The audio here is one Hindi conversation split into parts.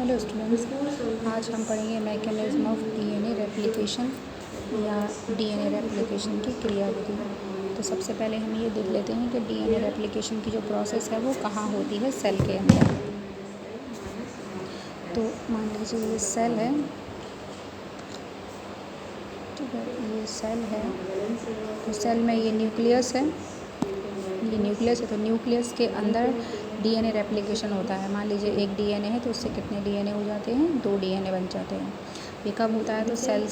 हेलो स्टूडेंट्स, आज हम पढ़ेंगे मैकेनिज्म ऑफ डीएनए रेप्लिकेशन या डीएनए रेप्लिकेशन की क्रियाविधि। तो सबसे पहले हम ये देख लेते हैं कि डीएनए रेप्लिकेशन की जो प्रोसेस है वो कहाँ होती है, सेल के अंदर। तो मान लीजिए ये सेल है, ठीक है, ये सेल है। तो सेल में ये न्यूक्लियस है, तो न्यूक्लियस के अंदर डीएनए रेप्लिकेशन होता है। मान लीजिए एक डीएनए है तो उससे कितने डीएनए हो जाते हैं, 2 डीएनए बन जाते हैं। ये कब होता है, तो सेल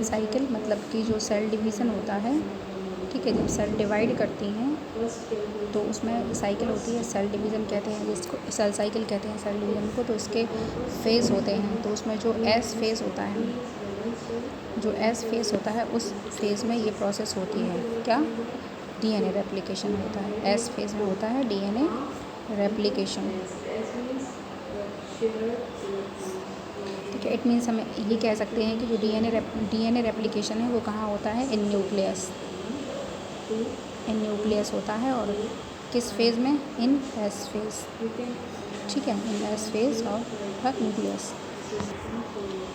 साइकिल मतलब कि जो सेल डिवीज़न होता है, ठीक है, जब सेल डिवाइड करती हैं तो उसमें साइकिल होती है, सेल डिवीज़न कहते हैं जिसको, सेल साइकिल कहते हैं सेल डिवीज़न को। तो इसके फेज़ होते हैं, तो उसमें जो एस फेज़ होता है, उस फेज़ में ये प्रोसेस होती है, क्या, डीएनए रेप्लिकेशन होता है। एस फेज़ में होता है डीएनए रेप्लिकेशन, ठीक है। इट मीन्स हम ये कह सकते हैं कि जो डीएनए रेप्लिकेशन है वो कहाँ होता है, इन न्यूक्लियस होता है। और किस फेज़ में, इन एस फेज़, ठीक है, इन एस फेज़ ऑफ न्यूक्लियस।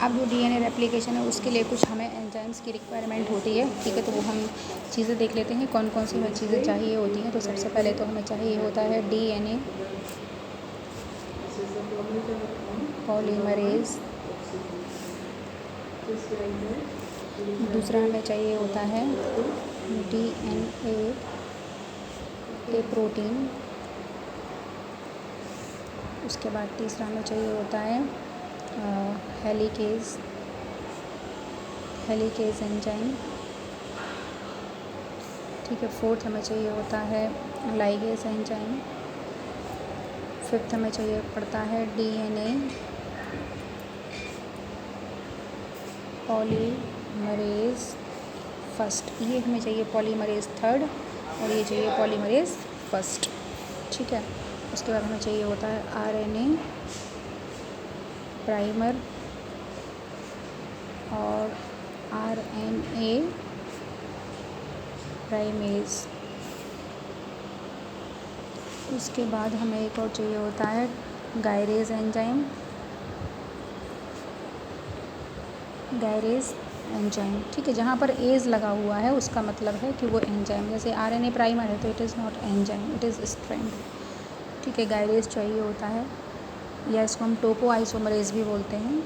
अब जो डीएनए रेप्लिकेशन है उसके लिए कुछ हमें एंजाइम्स की रिक्वायरमेंट होती है, ठीक है। तो वो हम चीज़ें देख लेते हैं कौन कौन सी हमें चीज़ें चाहिए होती हैं। तो सबसे पहले तो हमें चाहिए होता है डीएनए पॉलीमरेज, दूसरा हमें चाहिए होता है डीएनए ए प्रोटीन, उसके बाद तीसरा हमें चाहिए होता है हेलिकेज एंजाइम, ठीक है। फोर्थ हमें चाहिए होता है लाइगेज एंजाइम, फिफ्थ हमें चाहिए पड़ता है डीएनए पॉलीमरेज फर्स्ट, ये हमें चाहिए पॉलीमरेज थर्ड और ये चाहिए पॉलीमरेज फर्स्ट, ठीक है। उसके बाद हमें चाहिए होता है आरएनए प्राइमर और आरएनए प्राइमेज। उसके बाद हमें एक और चाहिए होता है गायरेज एंजाइम, ठीक है। जहाँ पर एज लगा हुआ है उसका मतलब है कि वो एंजाइम, जैसे आरएनए प्राइमर है तो it is not enzyme, it is strand, ठीक है। गायरेज चाहिए होता है, या इसको हम टोपो आइसोमरेज भी बोलते हैं,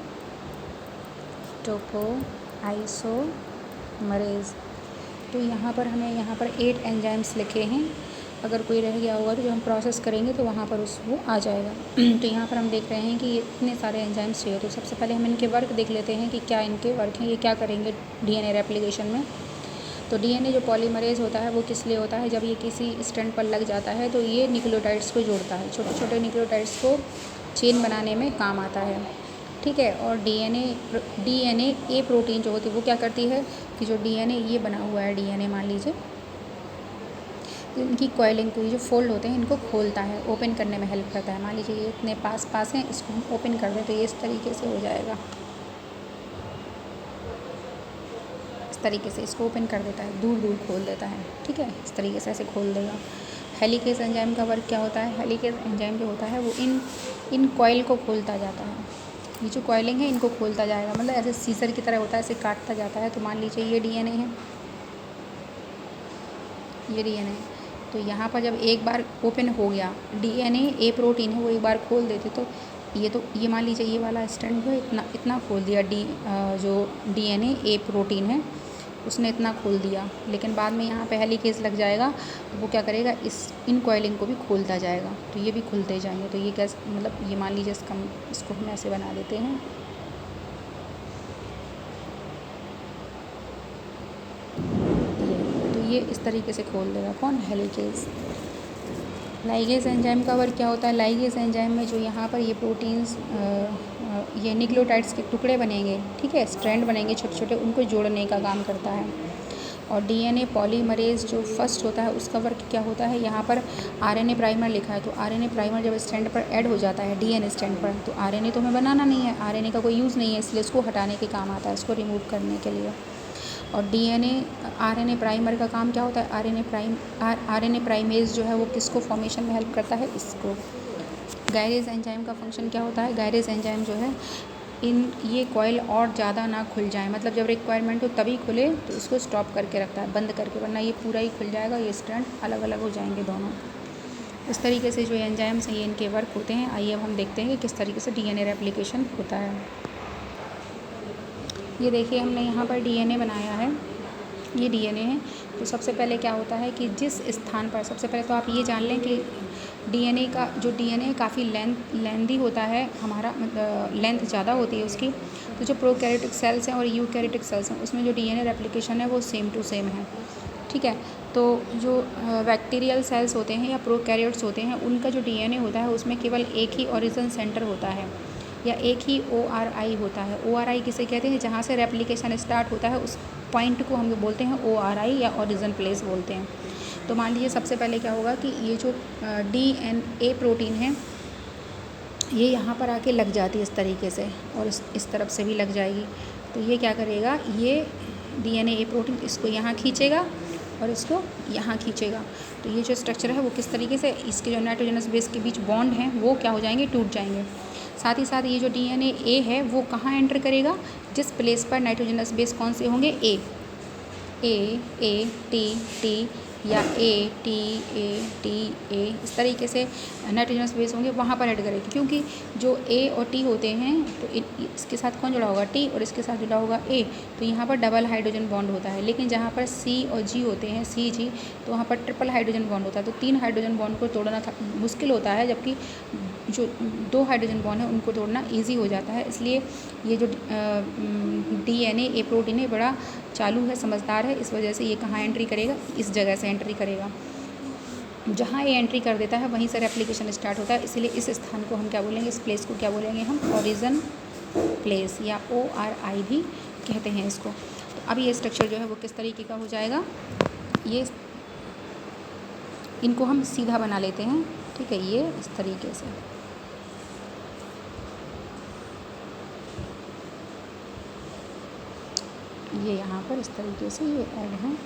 टोपो आइसोमरेज। तो यहाँ पर हमें 8 एंजाइम्स लिखे हैं, अगर कोई रह गया होगा तो जो हम प्रोसेस करेंगे तो वहाँ पर वो आ जाएगा। तो यहाँ पर हम देख रहे हैं कि इतने सारे एंजाइम्स चाहिए। तो सबसे पहले हम इनके वर्क देख लेते हैं कि क्या इनके वर्क हैं, ये क्या करेंगे डीएनए रेप्लिकेशन में। तो डीएनए जो पॉलीमरेज होता है वो किस लिए होता है, जब ये किसी स्ट्रैंड पर लग जाता है तो ये न्यूक्लियोटाइड्स को जोड़ता है, छोटे छोटे न्यूक्लियोटाइड्स को चेन बनाने में काम आता है, ठीक है। और डीएनए ए प्रोटीन जो होती है वो क्या करती है कि जो डीएनए ये बना हुआ है, डीएनए मान लीजिए, इनकी कॉइलिंग को, ये जो फोल्ड होते हैं इनको खोलता है, ओपन करने में हेल्प करता है। मान लीजिए ये इतने पास हैं, इसको हम ओपन कर दें तो ये इस तरीके से हो जाएगा, इस तरीके से इसको ओपन कर देता है, दूर खोल देता है, ठीक है, इस तरीके से ऐसे खोल देगा। हेलिकेज एंजाइम का वर्क क्या होता है, हेलिकेज एंजाइम जो होता है वो इन कॉइल को खोलता जाता है, ये जो कॉइलिंग है इनको खोलता जाएगा, मतलब ऐसे सीजर की तरह होता है, ऐसे काटता जाता है। तो मान लीजिए ये डीएनए है, ये डीएनए, तो यहाँ पर जब एक बार ओपन हो गया, डीएनए ए प्रोटीन है वो एक बार खोल देते तो ये मान लीजिए ये वाला स्ट्रैंड जो है इतना खोल दिया, जो डीएनए ए प्रोटीन है उसने इतना खोल दिया, लेकिन बाद में यहाँ पे हेलिकेज लग जाएगा तो वो क्या करेगा, इन कॉइलिंग को भी खोलता जाएगा, तो ये भी खुलते जाएंगे। तो ये कैसे, मतलब ये मान लीजिए इसको हम ऐसे बना देते हैं, तो ये इस तरीके से खोल देगा, कौन, हेलिकेज। लाइगेज एंजाइम का वर्क क्या होता है, लाइगेज एंजाइम में जो यहाँ पर ये प्रोटीन्स, ये न्यूक्लियोटाइड्स के टुकड़े बनेंगे, ठीक है, स्ट्रैंड बनेंगे छोटे छोटे, उनको जोड़ने का काम करता है। और डीएनए पॉलीमरेज जो फर्स्ट होता है उसका वर्क क्या होता है, यहाँ पर आरएनए प्राइमर लिखा है, तो आरएनए प्राइमर जब स्ट्रैंड पर ऐड हो जाता है डीएनए स्ट्रैंड पर, तो आरएनए तो हमें बनाना नहीं है, आरएनए का कोई यूज़ नहीं है, इसलिए उसको हटाने के काम आता है, इसको रिमूव करने के लिए। और आरएनए प्राइमर का काम क्या होता है, आरएनए प्राइमेज जो है वो किसको फॉर्मेशन में हेल्प करता है, इसको गायरेज एंजाइम का फंक्शन क्या होता है? गायरेज एंजाइम जो है ये कॉइल और ज़्यादा ना खुल जाए, मतलब जब रिक्वायरमेंट हो तभी खुले तो इसको स्टॉप करके रखता है, बंद करके, वरना ये पूरा ही खुल जाएगा, ये स्ट्रैंड अलग अलग हो जाएंगे दोनों। इस तरीके से जो एंजाइम्स हैं ये इनके वर्क होते हैं। आइए अब हम देखते हैं कि किस तरीके से डीएनए रेप्लिकेशन होता है। ये देखिए हमने यहाँ पर डीएनए बनाया है, ये डीएनए है। तो सबसे पहले क्या होता है कि जिस स्थान पर, सबसे पहले तो आप ये जान लें कि डीएनए का जो डीएनए काफ़ी लेंदी होता है हमारा, लेंथ ज़्यादा होती है उसकी। तो जो प्रोकैरियोटिक सेल्स हैं और यूकैरियोटिक सेल्स हैं उसमें जो डीएनए रेप्लिकेशन है वो सेम टू सेम है, ठीक है। तो जो बैक्टीरियल सेल्स होते हैं या प्रोकैरियोट्स होते हैं उनका जो डीएनए होता है उसमें केवल एक ही ओरिजिन सेंटर होता है या एक ही ORI होता है। ORI किसे कहते हैं? जहाँ से रेप्लिकेशन स्टार्ट होता है उस पॉइंट को हम बोलते हैं ORI या ओरिजिन प्लेस बोलते हैं। तो मान लीजिए सबसे पहले क्या होगा कि ये जो DNA प्रोटीन है ये यहाँ पर आके लग जाती है इस तरीके से, और इस तरफ से भी लग जाएगी। तो ये क्या करेगा, ये DNA प्रोटीन इसको यहाँ खींचेगा और इसको यहाँ खींचेगा। तो ये जो स्ट्रक्चर है वो किस तरीके से, इसके जो नाइट्रोजनस बेस के बीच बॉन्ड हैं वो क्या हो जाएंगे, टूट जाएंगे। साथ ही साथ ये जो DNA है वो कहाँ एंटर करेगा, जिस प्लेस पर नाइट्रोजनस बेस कौन से होंगे, A T या A इस तरीके से नाइट्रोजनस बेस होंगे, वहाँ पर ऐड करेगी। क्योंकि जो A और T होते हैं तो इसके साथ कौन जुड़ा होगा, T, और इसके साथ जुड़ा होगा A, तो यहाँ पर डबल हाइड्रोजन बॉन्ड होता है। लेकिन जहाँ पर C और G होते हैं, CG, तो वहाँ पर ट्रिपल हाइड्रोजन बॉन्ड होता है। तो 3 हाइड्रोजन बॉन्ड को तोड़ना मुश्किल होता है, जबकि जो 2 हाइड्रोजन बॉन्ड है उनको तोड़ना ईजी हो जाता है। इसलिए ये जो DNA प्रोटीन है बड़ा चालू है, समझदार है, इस वजह से ये कहाँ एंट्री करेगा, इस जगह से एंट्री करेगा। जहाँ ये एंट्री कर देता है वहीं से रेप्लिकेशन स्टार्ट होता है। इसलिए इस स्थान को हम क्या बोलेंगे, इस प्लेस को क्या बोलेंगे हम, ओरिजिन प्लेस या ORI भी कहते हैं इसको। तो अब ये स्ट्रक्चर जो है वो किस तरीके का हो जाएगा, ये इनको हम सीधा बना लेते हैं, ठीक है, ये इस तरीके से। ये यहाँ पर इस तरीके से ये ऐड हैं,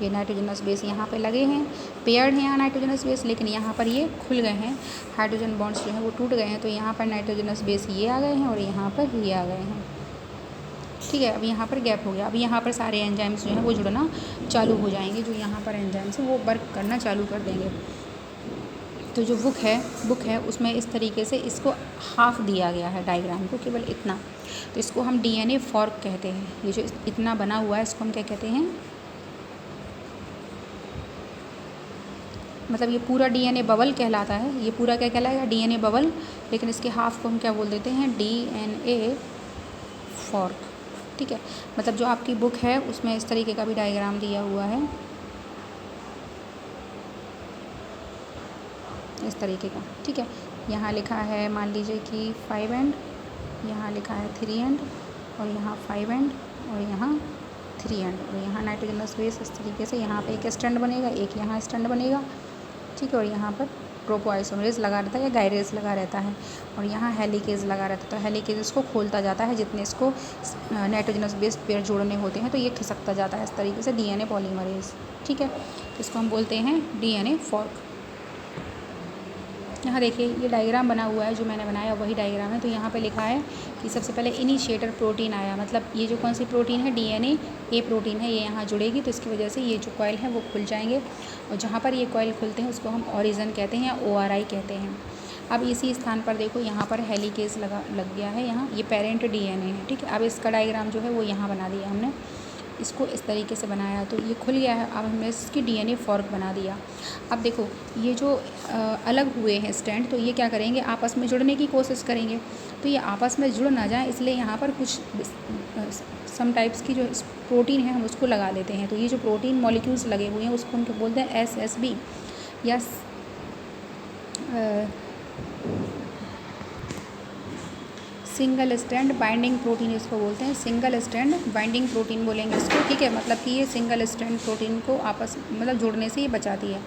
ये नाइट्रोजनस बेस यहाँ पे लगे हैं, पेयर्ड हैं यहाँ नाइट्रोजनस बेस, लेकिन यहाँ पर ये खुल गए हैं, हाइड्रोजन बॉन्ड्स जो हैं वो टूट गए हैं। तो यहाँ पर नाइट्रोजनस बेस ये आ गए हैं और यहाँ पर ये आ गए हैं, ठीक है। अब यहाँ पर गैप हो गया। अब यहाँ पर सारे एंजाइम्स जो हैं वो जुड़ना चालू हो जाएंगे, जो यहाँ पर एंजाइम्स हैं वो वर्क करना चालू कर देंगे। तो जो बुक है उसमें इस तरीके से इसको हाफ दिया गया है डायग्राम को, केवल इतना। तो इसको हम DNA फॉर्क कहते हैं। ये जो इतना बना हुआ है इसको हम क्या कहते हैं, मतलब ये पूरा DNA बबल कहलाता है। ये पूरा क्या कहलाएगा, DNA बबल, लेकिन इसके हाफ को हम क्या बोल देते हैं, DNA फॉर्क, ठीक है। मतलब जो आपकी बुक है उसमें इस तरीके का भी डायग्राम दिया हुआ है, इस तरीके का, ठीक है। यहाँ लिखा है मान लीजिए कि 5 एंड, यहाँ लिखा है 3 एंड, और यहाँ 5 एंड, और यहाँ 3 एंड, और यहाँ नाइट्रोजनस बेस इस तरीके से। यहाँ पे एक स्टैंड बनेगा, एक यहाँ स्टैंड बनेगा, ठीक है। और यहाँ पर ट्रोपोआइसोमरेज लगा रहता है या गायरेज लगा रहता है, और यहाँ हेलिकेज लगा रहता है। तो हेलिकेज इसको खोलता जाता है, जितने इसको नाइट्रोजनस बेस पेयर जोड़ने होते हैं तो ये खिसकता जाता है इस तरीके से, DNA पॉलीमरेज, ठीक है। इसको हम बोलते हैं DNA फॉर्क। यहाँ देखिए ये डायग्राम बना हुआ है, जो मैंने बनाया वही डायग्राम है। तो यहाँ पे लिखा है कि सबसे पहले इनिशिएटर प्रोटीन आया, मतलब ये जो कौन सी प्रोटीन है, DNA प्रोटीन है, ये यहाँ जुड़ेगी, तो इसकी वजह से ये जो कॉइल है वो खुल जाएंगे। और जहाँ पर ये कॉइल खुलते हैं उसको हम ओरिजिन कहते हैं या ORI कहते हैं। अब इसी स्थान पर देखो यहाँ पर हेलिकेज लग गया है, यहाँ ये पेरेंट DNA है, ठीक है। अब इसका डायग्राम जो है वो यहाँ बना दिया हमने, इसको इस तरीके से बनाया, तो ये खुल गया है। अब हमने इसकी DNA फॉर्क बना दिया। अब देखो ये जो अलग हुए हैं स्टैंड, तो ये क्या करेंगे, आपस में जुड़ने की कोशिश करेंगे। तो ये आपस में जुड़ ना जाए, इसलिए यहाँ पर कुछ सम टाइप्स की जो प्रोटीन है हम उसको लगा देते हैं। तो ये जो प्रोटीन मॉलिक्यूल्स लगे हुए हैं उसको उनको बोलते हैं SSB या सिंगल स्टैंड बाइंडिंग प्रोटीन, इसको बोलते हैं सिंगल स्टैंड बाइंडिंग प्रोटीन बोलेंगे इसको, ठीक है। मतलब कि ये सिंगल स्टैंड प्रोटीन को आपस मतलब जुड़ने से ये बचाती है।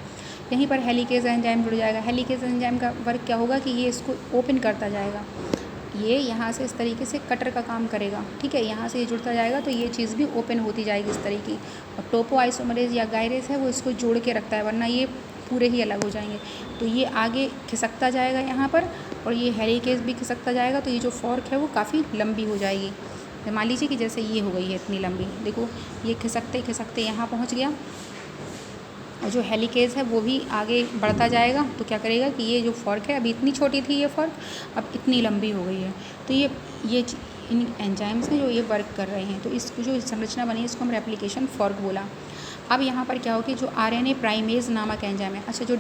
यहीं पर हेलिकेज एंजाइम जुड़ जाएगा। हेलिकेज एंजाइम का वर्क क्या होगा कि ये इसको ओपन करता जाएगा, ये यहाँ से इस तरीके से कटर का काम करेगा, ठीक है। यहाँ से ये जुड़ता जाएगा तो ये चीज़ भी ओपन होती जाएगी इस तरीके की। और टोपोआइसोमरेज या गायरेज है वो इसको जोड़ के रखता है, वरना ये पूरे ही अलग हो जाएंगे। तो ये आगे खिसकता जाएगा यहाँ पर, और ये हेलिकेज भी खिसकता जाएगा। तो ये जो फॉर्क है वो काफ़ी लंबी हो जाएगी। तो मान लीजिए कि जैसे ये हो गई है इतनी लंबी, देखो ये खिसकते खिसकते यहाँ पहुँच गया, और जो हेलिकेज है वो भी आगे बढ़ता जाएगा। तो क्या करेगा कि ये जो फॉर्क है, अभी इतनी छोटी थी ये फॉर्क, अब इतनी लंबी हो गई है। तो ये इन एंजाइम्स हैं जो ये वर्क कर रहे हैं। तो इस जो संरचना बनी है इसको हम रेप्लिकेशन फॉर्क बोला। अब यहाँ पर क्या हो कि जो आरएनए प्राइमेज नामक एंजाइम है, अच्छा जो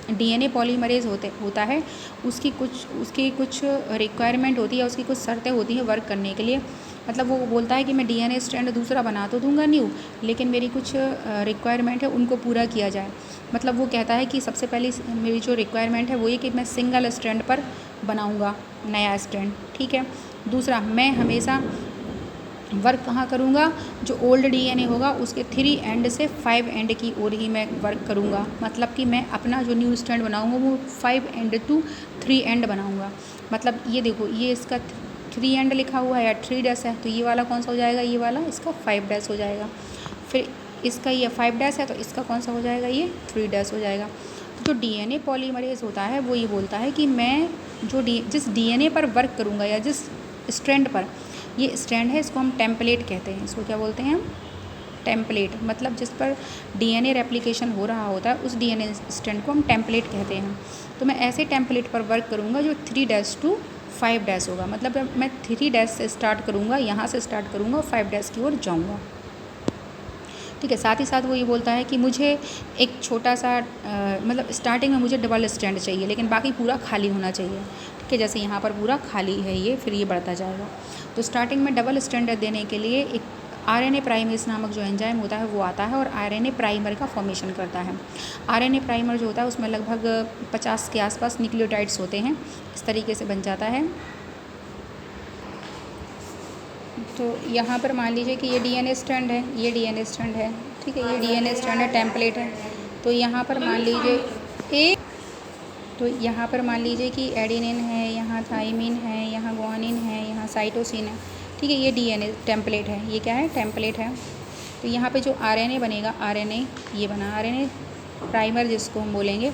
डीएनए पॉलीमरेज होता है, उसकी कुछ रिक्वायरमेंट होती है, उसकी कुछ शर्तें होती हैं वर्क करने के लिए। मतलब वो बोलता है कि मैं डीएनए स्ट्रैंड दूसरा बना तो दूंगा न्यू, लेकिन मेरी कुछ रिक्वायरमेंट है उनको पूरा किया जाए। मतलब वो कहता है कि सबसे पहली मेरी जो रिक्वायरमेंट है वो ये कि मैं सिंगल स्ट्रैंड पर बनाऊंगा नया स्ट्रैंड, ठीक है। दूसरा, मैं हमेशा वर्क कहाँ करूँगा, जो ओल्ड डीएनए होगा उसके 3 एंड से 5 एंड की ओर ही मैं वर्क करूँगा। मतलब कि मैं अपना जो न्यू स्ट्रैंड बनाऊँगा वो 5 एंड टू 3 एंड बनाऊँगा। मतलब ये देखो, ये इसका 3 एंड लिखा हुआ है या 3 डैश है, तो ये वाला कौन सा हो जाएगा, ये वाला इसका 5 डैश हो जाएगा। फिर इसका ये 5 डैश है तो इसका कौन सा हो जाएगा, ये 3 डैश हो जाएगा। तो जो डीएनए पॉलीमरेज होता है वो ये बोलता है कि मैं जो जिस डीएनए पर वर्क करूँगा या जिस स्ट्रैंड पर, ये स्ट्रैंड है इसको हम टेम्पलेट कहते हैं। इसको क्या बोलते हैं हम, टेम्पलेट। मतलब जिस पर डीएनए रेप्लिकेशन हो रहा होता है उस डीएनए स्ट्रैंड को हम टेम्पलेट कहते हैं। तो मैं ऐसे टेम्पलेट पर वर्क करूँगा जो 3 डैश टू 5 डैश होगा। मतलब मैं 3 डैश से स्टार्ट करूँगा, यहाँ से स्टार्ट करूँगा और 5 डैश की ओर जाऊँगा, ठीक है। साथ ही साथ वो ये बोलता है कि मुझे एक छोटा सा मतलब स्टार्टिंग में मुझे डबल स्ट्रैंड चाहिए, लेकिन बाकी पूरा खाली होना चाहिए, ठीक है। जैसे यहाँ पर पूरा खाली है ये, फिर ये बढ़ता जाएगा। तो स्टार्टिंग में डबल स्ट्रैंड देने के लिए एक आरएनए प्राइमेज नामक जो एंजाइम होता है वो आता है और आरएनए प्राइमर का फॉर्मेशन करता है। आरएनए प्राइमर जो होता है उसमें लगभग 50 के आसपास न्यूक्लियोटाइड्स होते हैं, इस तरीके से बन जाता है। तो यहाँ पर मान लीजिए कि ये डीएनए स्ट्रैंड है, ये डीएनए स्ट्रैंड है, ठीक है, ये डीएनए स्ट्रैंड है, टेम्पलेट है। तो यहाँ पर मान लीजिए यहाँ पर मान लीजिए कि एडेनिन है, यहाँ थाइमिन है, यहाँ ग्वानिन है, यहाँ साइटोसिन है, ठीक है। ये डीएनए टेम्पलेट है, ये क्या है, टेम्पलेट है। तो यहाँ पे जो आरएनए बनेगा, आरएनए ये बना आरएनए प्राइमर जिसको हम बोलेंगे।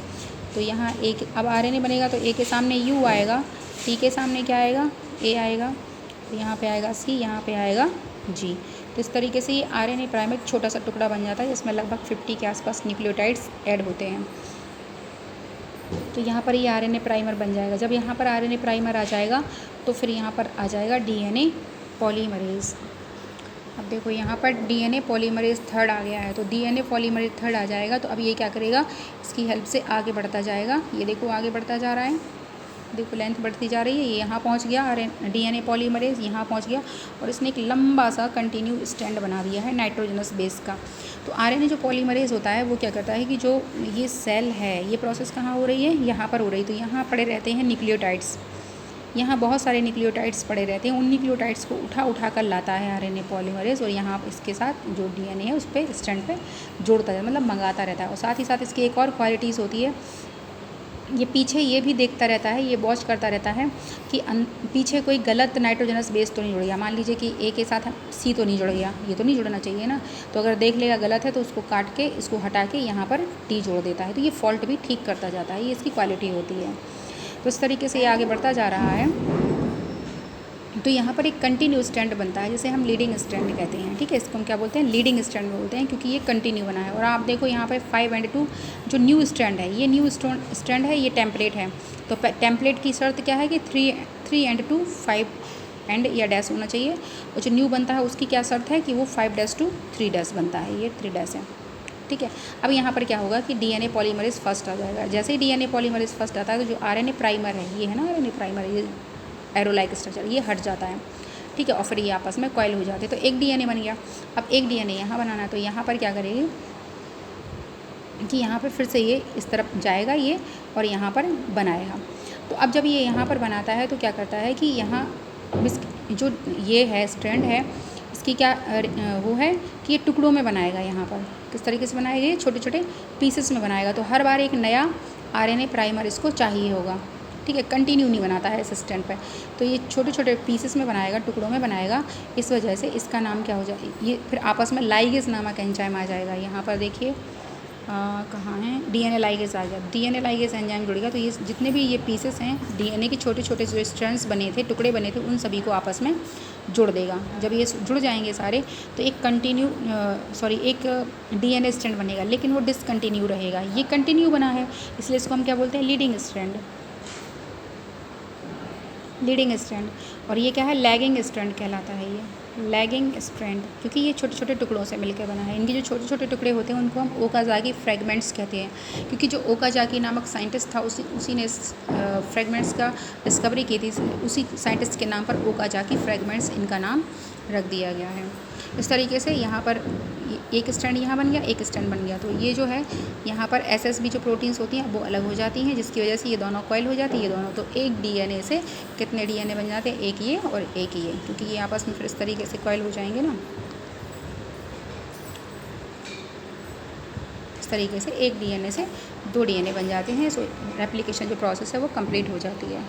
तो यहाँ अब आरएनए बनेगा तो ए के सामने यू आएगा, टी के सामने क्या आएगा, ए आएगा, तो यहाँ पे आएगा सी, यहाँ पे आएगा जी। तो इस तरीके से ये आरएनए प्राइमर एक छोटा सा टुकड़ा बन जाता है जिसमें लगभग 50 के आसपास न्यूक्लियोटाइड्स ऐड होते हैं। तो यहाँ पर ये आरएनए प्राइमर बन जाएगा। जब यहाँ पर आरएनए प्राइमर आ जाएगा तो फिर यहाँ पर आ जाएगा डीएनए पॉलीमरेज। अब देखो यहाँ पर डीएनए पॉलीमरेज 3rd आ गया है, तो डीएनए पॉलीमरेज 3rd आ जाएगा। तो अब ये क्या करेगा, इसकी हेल्प से आगे बढ़ता जाएगा। ये देखो आगे बढ़ता जा रहा है, देखो लेंथ बढ़ती जा रही है। ये यहाँ पहुँच गया, डीएनए पॉलीमरेज यहाँ पहुँच गया और इसने एक लंबा सा कंटिन्यू स्टैंड बना दिया है नाइट्रोजनस बेस का। तो आरएनए जो पॉलीमरेज होता है वो क्या करता है कि जो ये सेल है, ये प्रोसेस कहाँ हो रही है, यहाँ पर हो रही है। तो यहाँ पड़े रहते हैं न्यूक्लियोटाइड्स, यहाँ बहुत सारे न्यूक्लियोटाइड्स पड़े रहते हैं। उन न्यूक्लियोटाइड्स को उठा कर लाता है आरएनए पॉलीमरेज और यहाँ इसके साथ जो डीएनए है उस पर स्टैंड पे जोड़ता है, मतलब मंगाता रहता है। और साथ ही साथ इसकी एक और क्वालिटीज़ होती है, ये पीछे ये भी देखता रहता है, ये वॉच करता रहता है कि पीछे कोई गलत नाइट्रोजनस बेस तो नहीं जुड़ गया। मान लीजिए कि ए के साथ सी तो नहीं जुड़ गया, ये तो नहीं जुड़ना चाहिए ना। तो अगर देख लेगा गलत है तो उसको काट के, इसको हटा के यहाँ पर टी जोड़ देता है। तो ये फॉल्ट भी ठीक करता जाता है, ये इसकी क्वालिटी होती है। तो इस तरीके से ये आगे बढ़ता जा रहा है। तो यहाँ पर एक कंटिन्यू स्टैंड बनता है, जिसे हम लीडिंग स्टैंड कहते हैं, ठीक है। इसको हम क्या बोलते हैं, लीडिंग स्टैंड बोलते हैं, क्योंकि ये कंटिन्यू बना है। और आप देखो यहाँ पर 5 एंड 2 जो न्यू स्टैंड है, ये न्यू स्टैंड है, ये टेम्पलेट है। तो टेम्पलेट की शर्त क्या है कि 3 एंड 2 5 एंड या डैश होना चाहिए। और जो न्यू बनता है उसकी क्या शर्त है कि वो 5 डैश टू 3 डैश बनता है, ये 3 डैश है, ठीक है। अब यहाँ पर क्या होगा कि डीएनए पॉलीमरेज फर्स्ट आ जाएगा। जैसे ही डीएनए पॉलीमरेज फर्स्ट आता है तो जो आरएनए प्राइमर है, ये है ना आरएनए प्राइमर, ये एरो लाइक स्ट्रक्चर, ये हट जाता है, ठीक है। और फिर ये आपस में कॉइल हो जाते हैं। तो एक डीएनए बन गया। अब एक डीएनए यहाँ बनाना है, तो यहाँ पर क्या करेगी कि यहाँ पर फिर से ये इस तरफ जाएगा ये और यहाँ पर बनाएगा। तो अब जब ये यहाँ पर बनाता है तो क्या करता है कि यहाँ जो ये है स्ट्रैंड है, इसकी क्या वो है कि ये टुकड़ों में बनाएगा। यहाँ पर किस तरीके से बनाएगा, ये छोटे छोटे पीसेस में बनाएगा। तो हर बार एक नया आरएनए प्राइमर इसको चाहिए होगा, ठीक है। कंटिन्यू नहीं बनाता है इस स्टैंड पर, तो ये छोटे छोटे पीसेस में बनाएगा, टुकड़ों में बनाएगा। इस वजह से इसका नाम क्या हो जाए, ये फिर आपस में लाइगेज नामक एंजाइम आ जाएगा। यहाँ पर देखिए कहाँ है, डीएनए लाइगेज आ गया। डीएनए लाइगेज एंजाइम जुड़ेगा तो ये जितने भी ये पीसेस हैं डीएनए के छोटे छोटे जो स्ट्रैंड्स बने थे, टुकड़े बने थे, उन सभी को आपस में जुड़ देगा। जब ये जुड़ जाएंगे सारे तो एक डीएनए स्ट्रैंड बनेगा, लेकिन वो डिसकंटिन्यू रहेगा। ये कंटिन्यू बना है इसलिए इसको हम क्या बोलते हैं, लीडिंग स्ट्रैंड। और ये क्या है, लैगिंग स्ट्रैंड कहलाता है। ये लैगिंग स्ट्रैंड क्योंकि ये छोटे छोटे टुकड़ों से मिलकर बना है। इनके जो छोटे छोटे टुकड़े होते हैं उनको हम ओकाजाकी फ्रेगमेंट्स कहते हैं, क्योंकि जो ओकाजाकी नामक साइंटिस्ट था उसी ने फ्रेगमेंट्स का डिस्कवरी की थी। उसी साइंटिस्ट के नाम पर ओकाजाकी फ्रेगमेंट्स इनका नाम रख दिया गया है। इस तरीके से यहाँ पर एक स्टैंड यहाँ बन गया, एक स्टैंड बन गया। तो ये जो है यहाँ पर एसएसबी जो प्रोटीन्स होती हैं वो अलग हो जाती हैं, जिसकी वजह से ये दोनों कॉइल हो जाती है, ये दोनों। तो एक डीएनए से कितने डीएनए बन जाते हैं, एक ये और एक ये, क्योंकि ये आपस में फिर इस तरीके से कॉइल हो जाएंगे ना। इस तरीके से एक डीएनए से 2 डीएनए बन जाते हैं। सो रेप्लिकेशन जो प्रोसेस है वो कंप्लीट हो जाती है।